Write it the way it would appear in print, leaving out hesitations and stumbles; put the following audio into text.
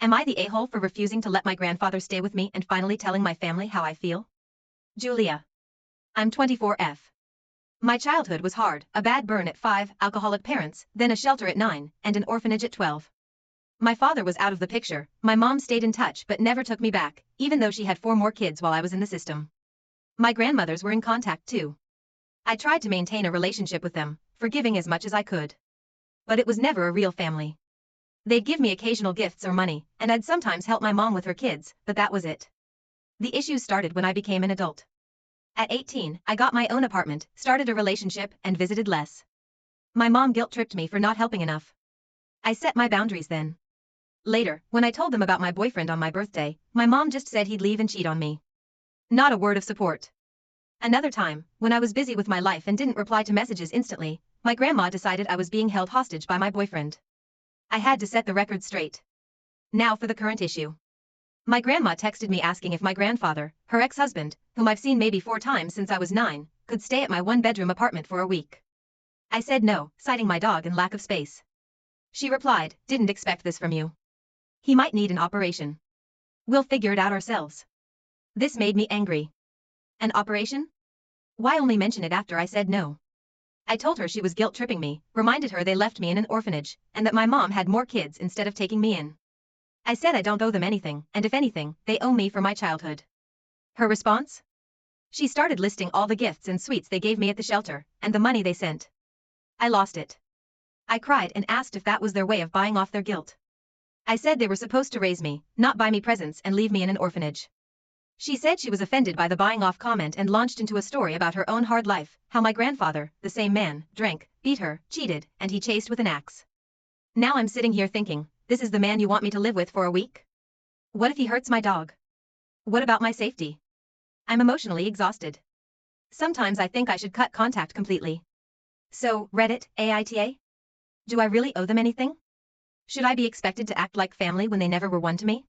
Am I the a-hole for refusing to let my grandfather stay with me and finally telling my family how I feel? Julia. I'm 24F. My childhood was hard, a bad burn at 5, alcoholic parents, then a shelter at 9, and an orphanage at 12. My father was out of the picture, my mom stayed in touch but never took me back, even though she had 4 more kids while I was in the system. My grandmothers were in contact too. I tried to maintain a relationship with them, forgiving as much as I could. But it was never a real family. They'd give me occasional gifts or money, and I'd sometimes help my mom with her kids, but that was it. The issues started when I became an adult. At 18, I got my own apartment, started a relationship, and visited less. My mom guilt-tripped me for not helping enough. I set my boundaries then. Later, when I told them about my boyfriend on my birthday, my mom just said he'd leave and cheat on me. Not a word of support. Another time, when I was busy with my life and didn't reply to messages instantly, my grandma decided I was being held hostage by my boyfriend. I had to set the record straight. Now for the current issue. My grandma texted me asking if my grandfather, her ex-husband, whom I've seen maybe 4 times since I was 9, could stay at my 1-bedroom apartment for a week. I said no, citing my dog and lack of space. She replied, "Didn't expect this from you. He might need an operation. We'll figure it out ourselves." This made me angry. An operation? Why only mention it after I said no? I told her she was guilt-tripping me, reminded her they left me in an orphanage, and that my mom had more kids instead of taking me in. I said I don't owe them anything, and if anything, they owe me for my childhood. Her response? She started listing all the gifts and sweets they gave me at the shelter, and the money they sent. I lost it. I cried and asked if that was their way of buying off their guilt. I said they were supposed to raise me, not buy me presents and leave me in an orphanage. She said she was offended by the buying off comment and launched into a story about her own hard life, how my grandfather, the same man, drank, beat her, cheated, and he chased with an axe. Now I'm sitting here thinking, this is the man you want me to live with for a week? What if he hurts my dog? What about my safety? I'm emotionally exhausted. Sometimes I think I should cut contact completely. So, Reddit, AITAH? Do I really owe them anything? Should I be expected to act like family when they never were one to me?